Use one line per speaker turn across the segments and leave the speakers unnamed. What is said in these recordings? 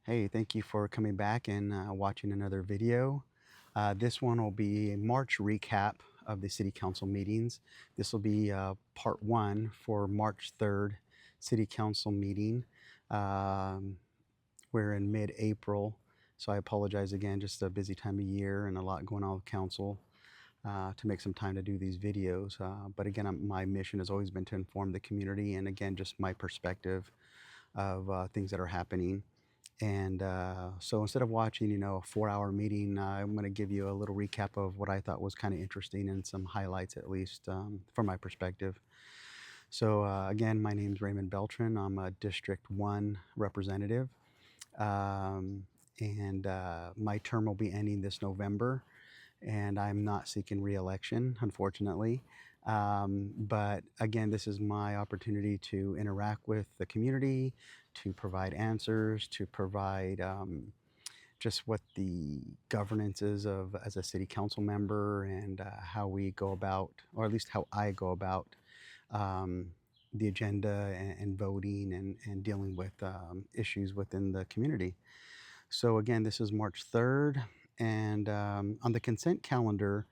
Hey, thank you for coming back and watching another video. This one will be a March recap of the City Council meetings. This will be part one for March 3rd City Council meeting. We're in mid-April, so I apologize again, just a busy time of year and a lot going on with council to make some time to do these videos. But again, my mission has always been to inform the community and again, just my perspective of things that are happening. And so instead of watching, a 4-hour meeting, I'm going to give you a little recap of what I thought was kind of interesting and some highlights, at least from my perspective. So again, my name is Raymond Beltran. I'm a District 1 representative. And my term will be ending this November. And I'm not seeking re-election, unfortunately. But again, this is my opportunity to interact with the community, to provide answers, to provide just what the governance is of as a city council member and how we go about, or at least how I go about the agenda and voting and dealing with issues within the community. So again, this is March 3rd, and on the consent calendar,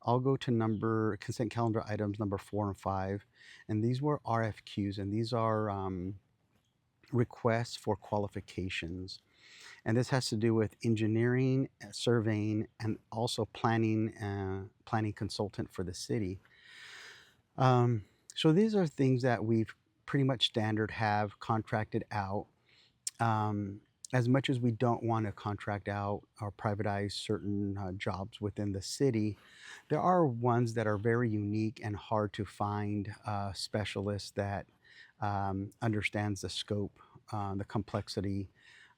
I'll go to consent calendar items number 4 and 5, and these were RFQs, and these are requests for qualifications. And this has to do with engineering, surveying, and also planning consultant for the city. So these are things that we've pretty much standard have contracted out. As much as we don't want to contract out or privatize certain jobs within the city, there are ones that are very unique and hard to find specialists that understands the scope, the complexity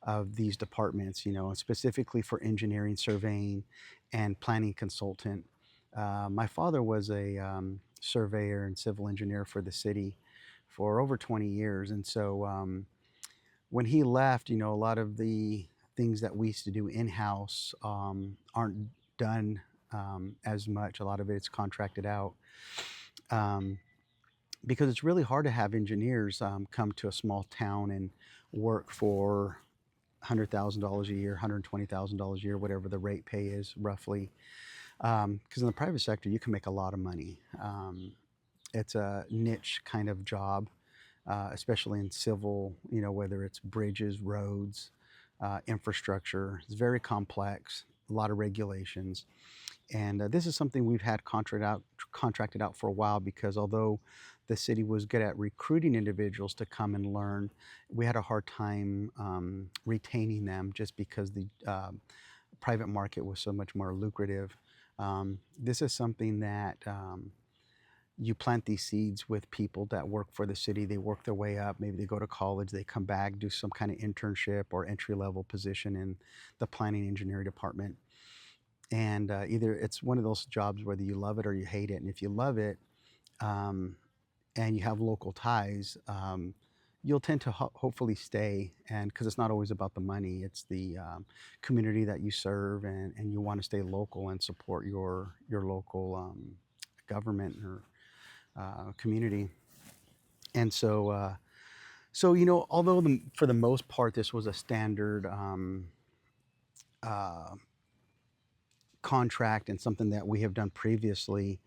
of these departments, specifically for engineering, surveying, and planning consultant. My father was a surveyor and civil engineer for the city for over 20 years. And so when he left, a lot of the things that we used to do in-house aren't done as much. A lot of it's contracted out because it's really hard to have engineers come to a small town and work for $100,000 a year, $120,000 a year, whatever the rate pay is roughly. Because in the private sector, you can make a lot of money. It's a niche kind of job. Especially in civil, whether it's bridges, roads, infrastructure. It's very complex, a lot of regulations. And this is something we've had contracted out for a while because although the city was good at recruiting individuals to come and learn, we had a hard time retaining them just because the private market was so much more lucrative. This is something that you plant these seeds with people that work for the city. They work their way up. Maybe they go to college, they come back, do some kind of internship or entry-level position in the planning engineering department. And either it's one of those jobs whether you love it or you hate it. And if you love it and you have local ties, you'll tend to hopefully stay. And because it's not always about the money, it's the community that you serve, and you want to stay local and support your local government or community. And so, although for the most part this was a standard contract and something that we have done previously,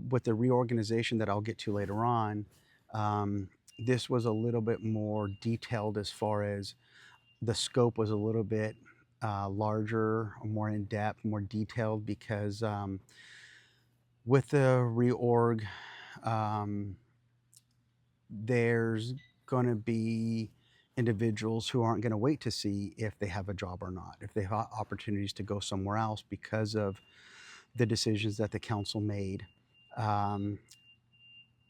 with the reorganization that I'll get to later on, this was a little bit more detailed as far as the scope was a little bit larger, more in depth, more detailed because with the reorg, there's going to be individuals who aren't going to wait to see if they have a job or not, if they have opportunities to go somewhere else because of the decisions that the council made. I'm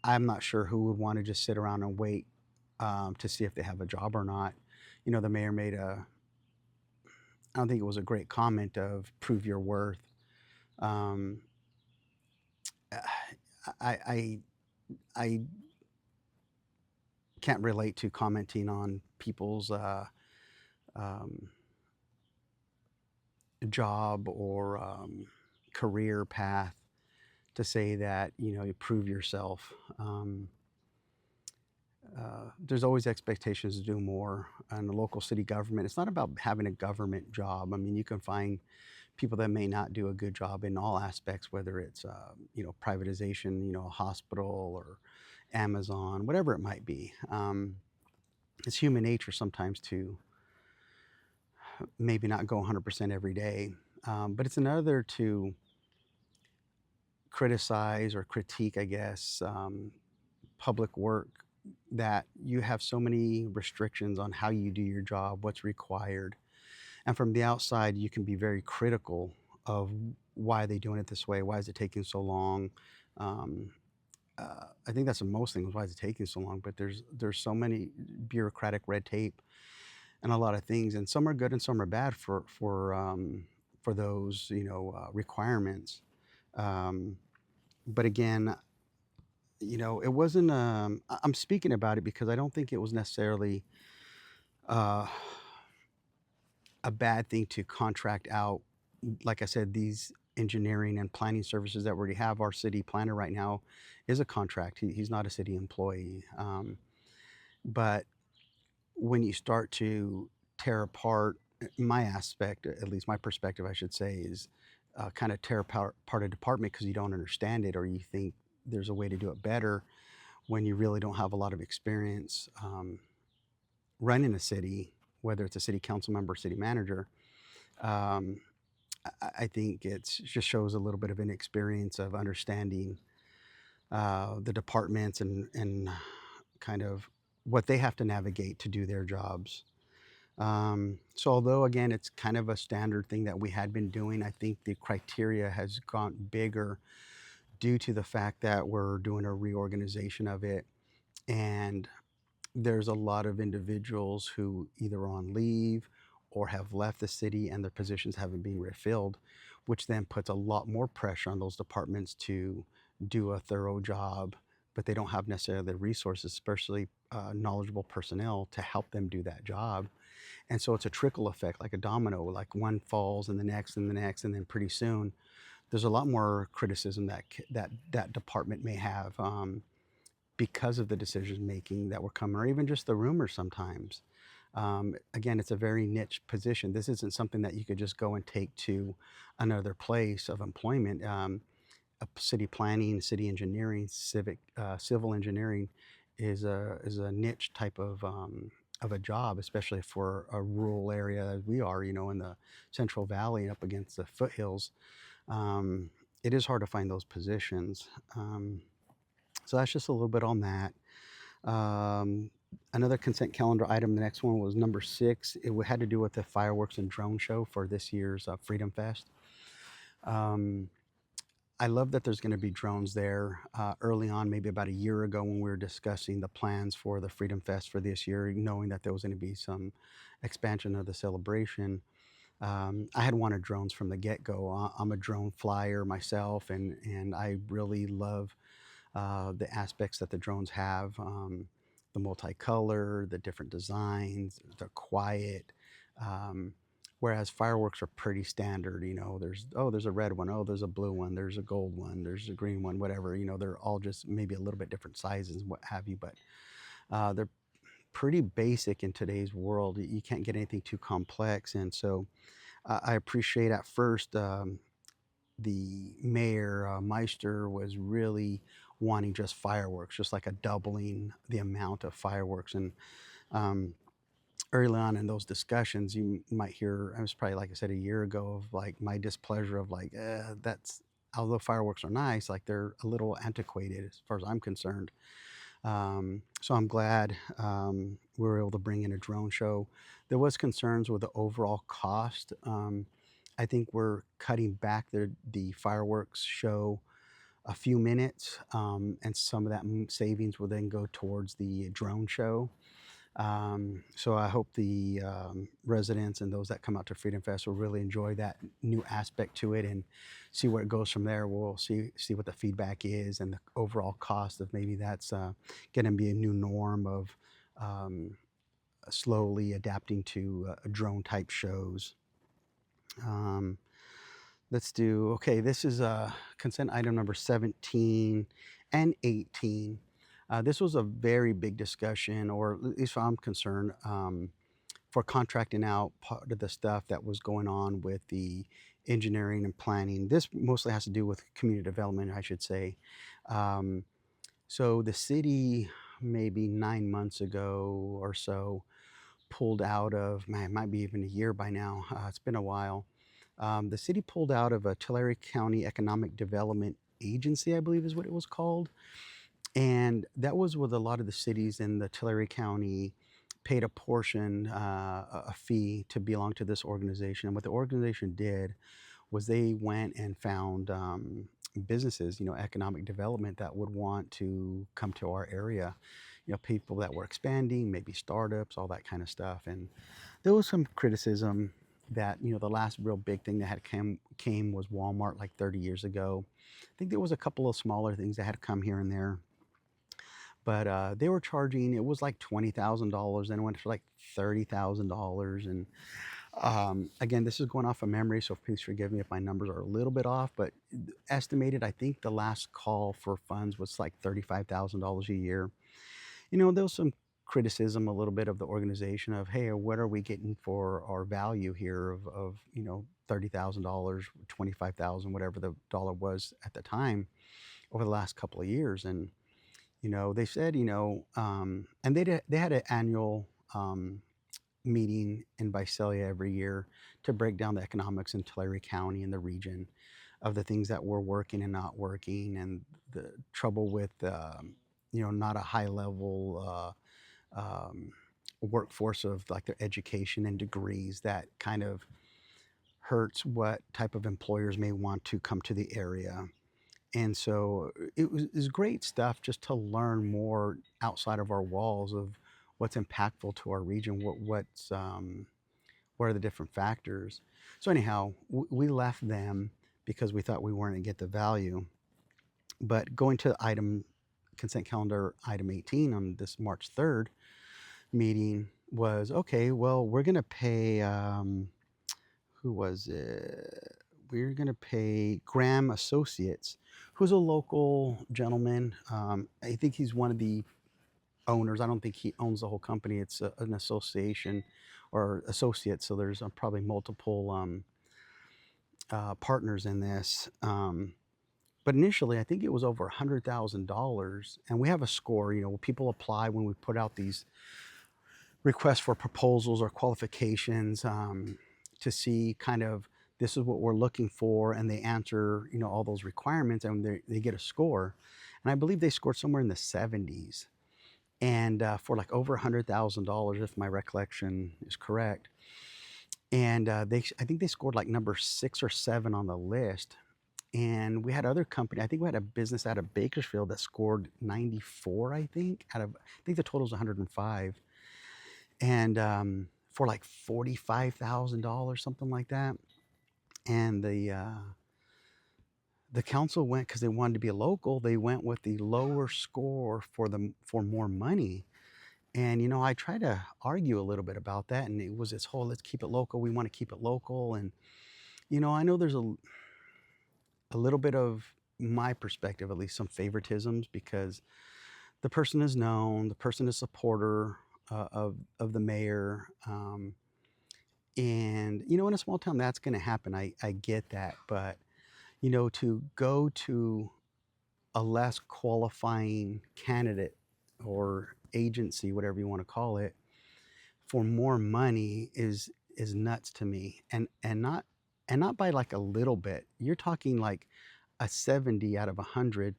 not sure who would want to just sit around and wait to see if they have a job or not. The mayor made I don't think it was a great comment of prove your worth. Um, I, I can't relate to commenting on people's job or career path to say that you prove yourself. there's always expectations to do more. And the local city government, it's not about having a government job. I mean, you can find people that may not do a good job in all aspects, whether it's privatization, a hospital or Amazon, whatever it might be. It's human nature sometimes to maybe not go 100% every day, but it's another to criticize or critique, I guess, public work that you have so many restrictions on how you do your job, what's required. And from the outside, you can be very critical of why are they doing it this way? Why is it taking so long? Um, I think that's the most thing. Why is it taking so long? But there's so many bureaucratic red tape and a lot of things, and some are good and some are bad for those requirements. Um, but again, it wasn't. I'm speaking about it because I don't think it was necessarily uh, a bad thing to contract out. Like I said, these engineering and planning services that we already have. Our city planner right now is a contract. He's not a city employee. But when you start to tear apart my aspect, at least my perspective, I should say, is kind of tear apart a department because you don't understand it or you think there's a way to do it better when you really don't have a lot of experience running a city, whether it's a city council member, or city manager. Um, I think it just shows a little bit of inexperience of understanding the departments and kind of what they have to navigate to do their jobs. So although again, it's kind of a standard thing that we had been doing, I think the criteria has gone bigger due to the fact that we're doing a reorganization of it. And there's a lot of individuals who either are on leave or have left the city and their positions haven't been refilled, which then puts a lot more pressure on those departments to do a thorough job, but they don't have necessarily the resources, especially knowledgeable personnel to help them do that job. And so it's a trickle effect, like a domino, like one falls and the next and the next, and then pretty soon there's a lot more criticism that department may have because of the decision making that were coming, or even just the rumors sometimes. Again, it's a very niche position. This isn't something that you could just go and take to another place of employment. City planning, city engineering, civil engineering is a niche type of a job, especially for a rural area as we are, in the Central Valley up against the foothills. It is hard to find those positions. So that's just a little bit on that. Um, Another consent calendar item, the next one was number 6. It had to do with the fireworks and drone show for this year's Freedomfest. Um, I love that there's going to be drones there. Early on, maybe about a year ago, when we were discussing the plans for the Freedom Fest for this year, knowing that there was going to be some expansion of the celebration, I had wanted drones from the get-go. I'm a drone flyer myself, and I really love the aspects that the drones have, the multicolor, the different designs, the quiet. Um, Whereas fireworks are pretty standard, there's a red one, oh, there's a blue one, there's a gold one, there's a green one, whatever, they're all just maybe a little bit different sizes, what have you, but they're pretty basic in today's world. You can't get anything too complex. And so I appreciate at first the mayor, Meister, was really wanting just fireworks, just like a doubling the amount of fireworks. And um, early on in those discussions, you might hear, I was probably, like I said, a year ago, of like my displeasure of like, that's, although fireworks are nice, like they're a little antiquated as far as I'm concerned. So I'm glad we were able to bring in a drone show. There was concerns with the overall cost. I think we're cutting back the fireworks show a few minutes, and some of that savings will then go towards the drone show. So I hope the residents and those that come out to Freedom Fest will really enjoy that new aspect to it and see where it goes from there. We'll see what the feedback is and the overall cost of maybe that's going to be a new norm of um, slowly adapting to drone type shows. Um, let's do, okay, this is consent item number 17 and 18. This was a very big discussion, or at least I'm concerned, for contracting out part of the stuff that was going on with the engineering and planning. This mostly has to do with community development, I should say. Um, so the city, maybe 9 months ago or so, pulled out of, man, it might be even a year by now. It's been a while. The city pulled out of a Tulare County Economic Development Agency, I believe is what it was called. And that was with a lot of the cities in the Tulare County paid a portion, a fee to belong to this organization. And what the organization did was they went and found businesses, economic development that would want to come to our area. People that were expanding, maybe startups, all that kind of stuff. And there was some criticism that the last real big thing that had came was Walmart like 30 years ago. I think there was a couple of smaller things that had come here and there, but they were charging. It was like $20,000, then it went to like $30,000, and again, this is going off of memory, so please forgive me if my numbers are a little bit off, but estimated, I think the last call for funds was like $35,000 a year. There was some criticism a little bit of the organization of, hey, what are we getting for our value here of $30,000, 25,000, whatever the dollar was at the time over the last couple of years. And they said, and they had an annual meeting in Visalia every year to break down the economics in Tulare County and the region of the things that were working and not working, and the trouble with, not a high level workforce of like their education and degrees that kind of hurts what type of employers may want to come to the area. And so it was great stuff just to learn more outside of our walls of what's impactful to our region, what are the different factors. So anyhow, we left them because we thought we weren't going to get the value. But going to consent calendar item 18 on this March 3rd meeting was, okay, well, we're going to pay, who was it? We're going to pay Graham Associates, who's a local gentleman. I think he's one of the owners. I don't think he owns the whole company. It's an association or associate. So there's probably multiple partners in this. But initially, I think it was over $100,000. And we have a score, people apply when we put out these requests for proposals or qualifications to see kind of this is what we're looking for, and they answer all those requirements, and they get a score. And I believe they scored somewhere in the 70s, and for like over $100,000, if my recollection is correct. And I think they scored like number 6 or 7 on the list. And we had other company. I think we had a business out of Bakersfield that scored 94. I think the total was 105, and for like $45,000, something like that. And the council went, because they wanted to be a local, they went with the lower score for more money. And I tried to argue a little bit about that, and it was this whole, let's keep it local. We want to keep it local. And I know there's a little bit of my perspective, at least some favoritisms, because the person is known, the person is a supporter of the mayor. And in a small town, that's going to happen. I get that. But to go to a less qualifying candidate or agency, whatever you want to call it, for more money is nuts to me. And not by like a little bit. You're talking like a 70 out of 100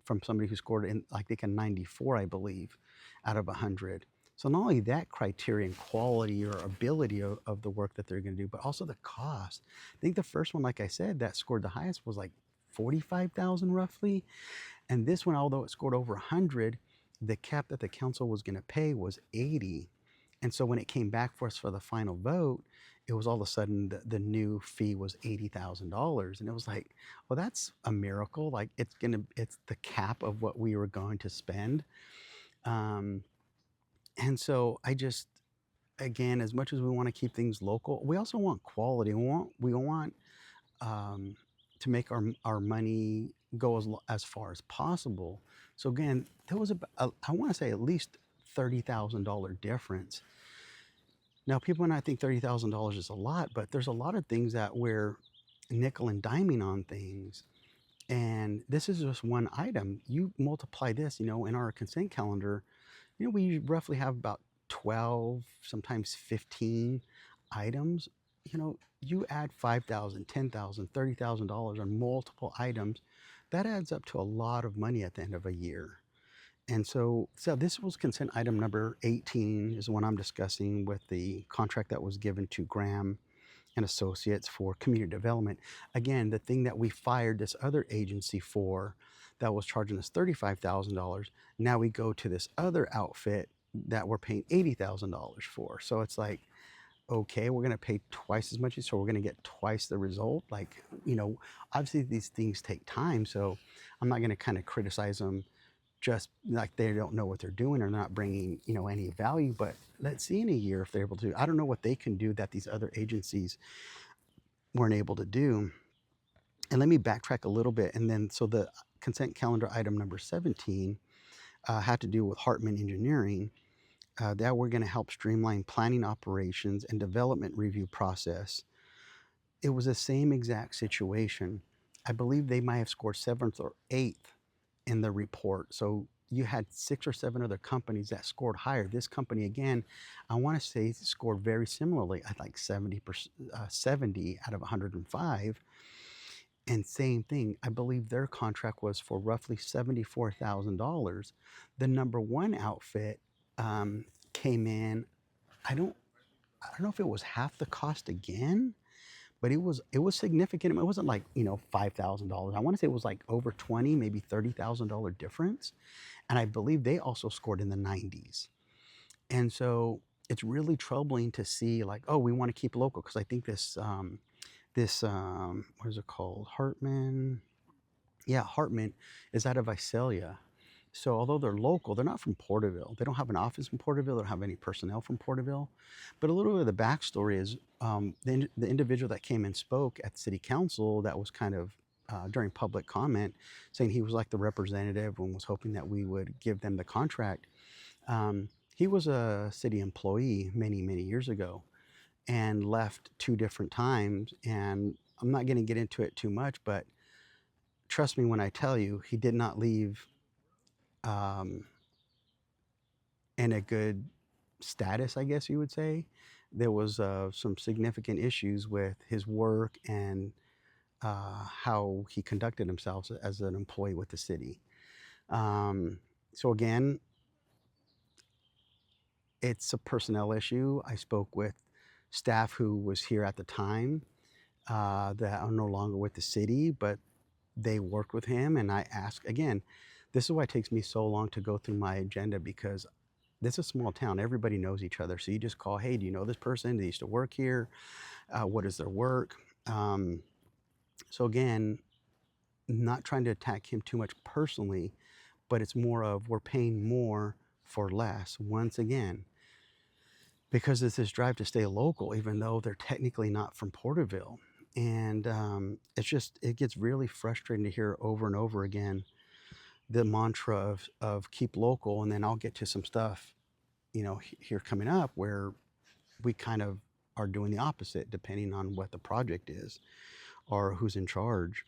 from somebody who scored in like a 94, I believe, out of 100. So not only that criteria and quality or ability of the work that they're going to do, but also the cost. I think the first one, like I said, that scored the highest was like 45,000 roughly. And this one, although it scored over 100, the cap that the council was going to pay was 80. And so when it came back for us for the final vote, it was all of a sudden the new fee was $80,000. And it was like, well, that's a miracle. Like it's the cap of what we were going to spend. And so again, as much as we want to keep things local, we also want quality. We want to make our money go as far as possible. So again, there was I want to say at least $30,000 difference. Now, people might think $30,000 is a lot, but there's a lot of things that we're nickel and diming on things. And this is just one item. You multiply this, in our consent calendar, we roughly have about 12, sometimes 15 items. You add 5,000, 10,000, $30,000 on multiple items, that adds up to a lot of money at the end of a year. And so this was consent item number 18 is the one I'm discussing with the contract that was given to Graham and Associates for community development. Again, the thing that we fired this other agency for that was charging us $35,000, now we go to this other outfit that we're paying $80,000 for. So it's like, okay, we're going to pay twice as much, so we're going to get twice the result. Like, obviously these things take time, so I'm not going to kind of criticize them just like they don't know what they're doing or not bringing any value. But let's see in a year if they're able to. I don't know what they can do that these other agencies weren't able to do. And let me backtrack a little bit. And then so the consent calendar item number 17 had to do with Hartman Engineering. That we're going to help streamline planning operations and development review process. It was the same exact situation. I believe they might have scored 7th or 8th in the report. So you had 6 or 7 other companies that scored higher. This company, again, I want to say scored very similarly at like 70 out of 105. And same thing, I believe their contract was for roughly $74,000. The number one outfit came in, I don't know if it was half the cost again, but it was significant. It wasn't like $5,000. I want to say it was like over 20, maybe $30,000 difference, and I believe they also scored in the 90s. And so it's really troubling to see like, oh, we want to keep local, because I think this what is it called, Hartman is out of Visalia. So although they're local, they're not from Porterville. They don't have an office in Porterville. They don't have any personnel from Porterville. But a little bit of the backstory is the individual that came and spoke at city council that was kind of during public comment saying he was like the representative and was hoping that we would give them the contract. He was a city employee many, many years ago and left 2 different times. And I'm not going to get into it too much, but trust me when I tell you, he did not leave in a good status, I guess you would say. There was some significant issues with his work and how he conducted himself as an employee with the city. So again, it's a personnel issue. I spoke with staff who was here at the time that are no longer with the city, but they worked with him. And I asked, again, this is why it takes me so long to go through my agenda, because this is a small town. Everybody knows each other. So you just call, hey, do you know this person? They used to work here. What is their work? So again, not trying to attack him too much personally, but it's more of we're paying more for less once again, because it's this drive to stay local, even though they're technically not from Porterville. And it gets really frustrating to hear over and over again the mantra of keep local. And then I'll get to some stuff, here coming up where we kind of are doing the opposite depending on what the project is or who's in charge.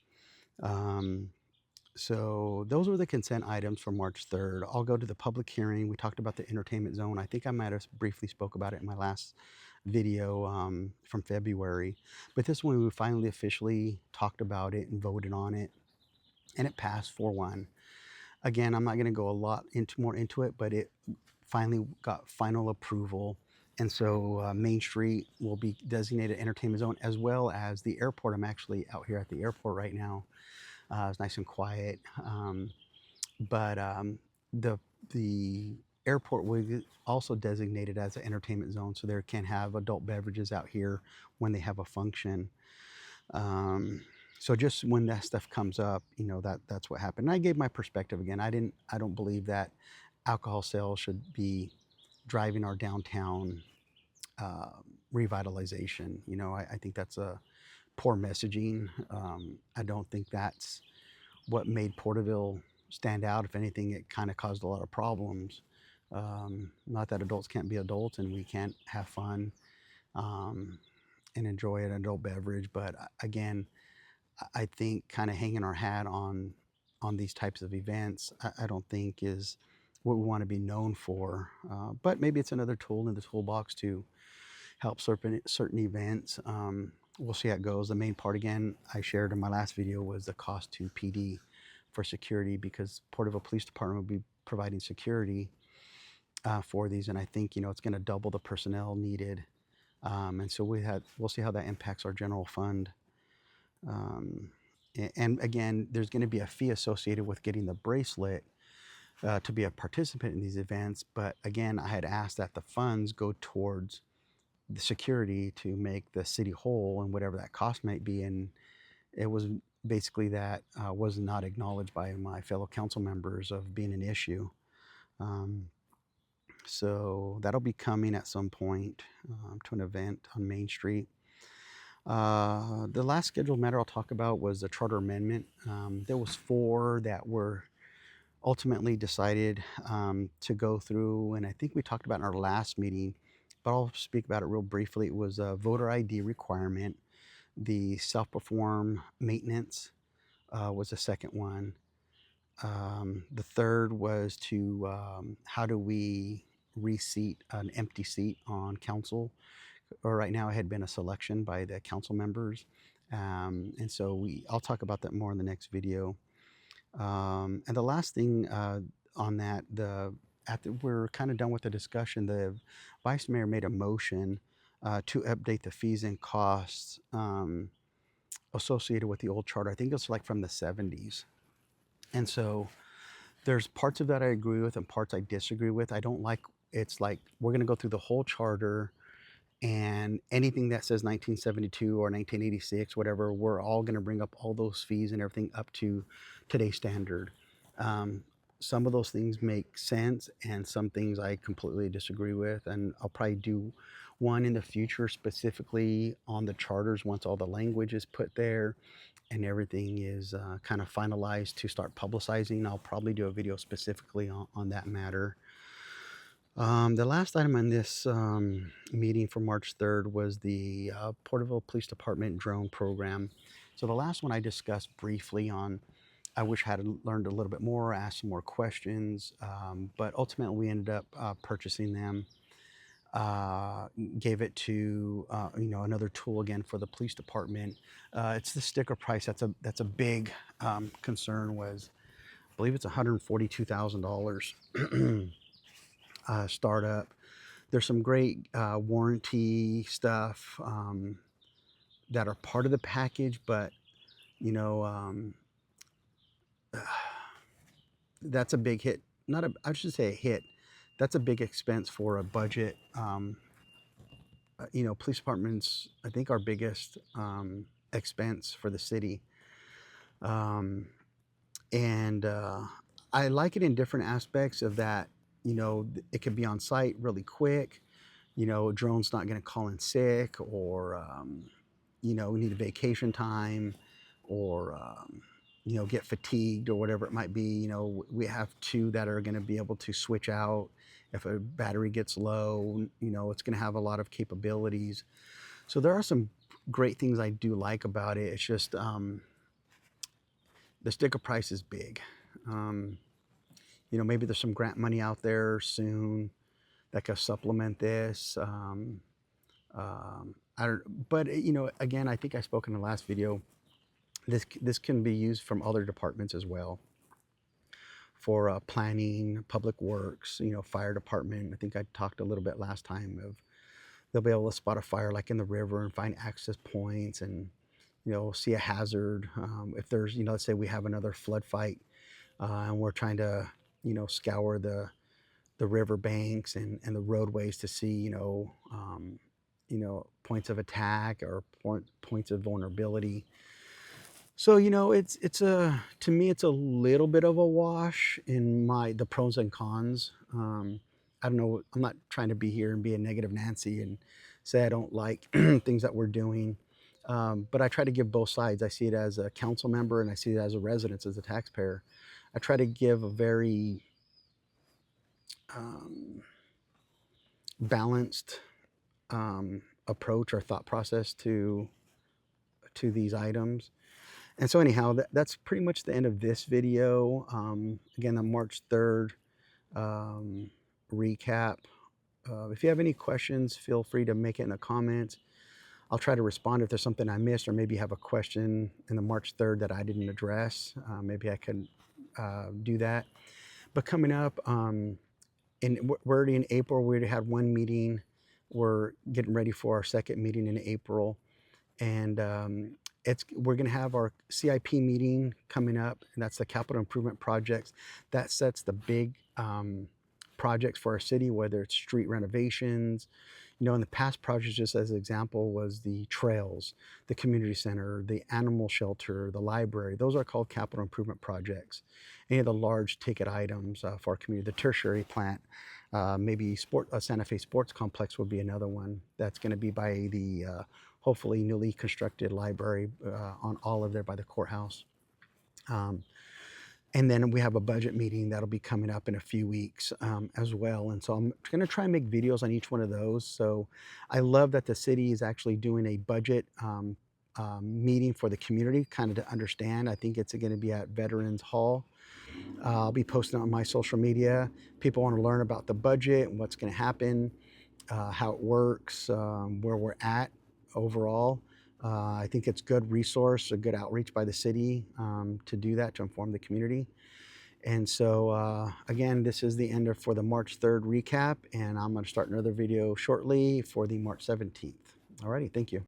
So those were the consent items for March 3rd. I'll go to the public hearing. We talked about the entertainment zone. I think I might have briefly spoke about it in my last video from February. But this one, we finally officially talked about it and voted on it, and it passed 4-1. Again, I'm not going to go a lot more into it, but it finally got final approval. And so Main Street will be designated entertainment zone, as well as the airport. I'm actually out here at the airport right now. It's nice and quiet. But the airport will also designated as an entertainment zone, so they can have adult beverages out here when they have a function. So just when that stuff comes up, that's what happened. And I gave my perspective again. I don't believe that alcohol sales should be driving our downtown revitalization. I think that's a poor messaging. I don't think that's what made Porterville stand out. If anything, it kind of caused a lot of problems. Not that adults can't be adults and we can't have fun um, and enjoy an adult beverage, but again, I think kind of hanging our hat on these types of events, I don't think is what we want to be known for. But maybe it's another tool in the toolbox to help certain events. We'll see how it goes. The main part, again, I shared in my last video was the cost to PD for security, because Porterville Police Department will be providing security for these, and I think it's going to double the personnel needed, and so we'll see how that impacts our general fund. Um, and again, there's going to be a fee associated with getting the bracelet to be a participant in these events. But again, I had asked that the funds go towards the security to make the city whole and whatever that cost might be. And it was basically that was not acknowledged by my fellow council members of being an issue. So that'll be coming at some point to an event on Main Street. The last scheduled matter I'll talk about was the charter amendment. There was 4 that were ultimately decided to go through, and I think we talked about in our last meeting, but I'll speak about it real briefly. It was a voter ID requirement. The self-perform maintenance was the second one. The third was to how do we reseat an empty seat on council? Or right now it had been a selection by the council members. And so I'll talk about that more in the next video. And the last thing on that, after we're kind of done with the discussion, the vice mayor made a motion to update the fees and costs associated with the old charter. I think it's like from the 70s. And so there's parts of that I agree with and parts I disagree with. I don't like, it's like we're going to go through the whole charter, and anything that says 1972 or 1986, whatever, we're all going to bring up all those fees and everything up to today's standard. Some of those things make sense, and some things I completely disagree with. And I'll probably do one in the future specifically on the charters once all the language is put there and everything is kind of finalized to start publicizing. I'll probably do a video specifically on that matter. The last item on this meeting for March 3rd was the Porterville Police Department drone program. So the last one I discussed briefly on, I wish I had learned a little bit more, asked some more questions, but ultimately we ended up purchasing them. Gave it to another tool again for the police department. It's the sticker price. That's a big concern. Was, I believe it's $142,000 startup. There's some great warranty stuff that are part of the package, but that's a big hit. I should say a hit. That's a big expense for a budget. Police departments, I think, our biggest expense for the city. And I like it in different aspects of that. It can be on site really quick. A drone's not going to call in sick, or, we need a vacation time, or, get fatigued or whatever it might be. We have 2 that are going to be able to switch out if a battery gets low. It's going to have a lot of capabilities. So there are some great things I do like about it. It's just the sticker price is big. Maybe there's some grant money out there soon that could supplement this. But again, I think I spoke in the last video. This can be used from other departments as well, for planning, public works, fire department. I think I talked a little bit last time of they'll be able to spot a fire like in the river and find access points and see a hazard. If there's let's say we have another flood fight and we're trying to scour the river banks and the roadways to see points of attack or points of vulnerability. So to me it's a little bit of a wash in the pros and cons. I don't know. I'm not trying to be here and be a negative Nancy and say I don't like things that we're doing. But I try to give both sides. I see it as a council member and I see it as a resident, as a taxpayer. I try to give a very um, balanced approach or thought process to these items. And so anyhow, that's pretty much the end of this video. Again, the March 3rd recap. If you have any questions, feel free to make it in the comments. I'll try to respond if there's something I missed, or maybe you have a question in the March 3rd that I didn't address. Maybe I could do that. But coming up, we're already in April. We already had one meeting. We're getting ready for our second meeting in April. And we're going to have our CIP meeting coming up, and that's the capital improvement projects. That sets the big projects for our city, whether it's street renovations. In the past projects, just as an example, was the trails, the community center, the animal shelter, the library. Those are called capital improvement projects. Any of the large ticket items for our community, the tertiary plant, maybe Santa Fe Sports Complex will be another one that's going to be by the hopefully newly constructed library on Olive there by the courthouse. And then we have a budget meeting that'll be coming up in a few weeks as well. And so I'm going to try and make videos on each one of those. So I love that the city is actually doing a budget meeting for the community, kind of to understand. I think it's going to be at Veterans Hall. I'll be posting on my social media. People want to learn about the budget and what's going to happen, how it works, where we're at overall. I think it's good resource, a good outreach by the city to do that, to inform the community. And so again, this is the end for the March 3rd recap, and I'm going to start another video shortly for the March 17th. Alrighty, thank you.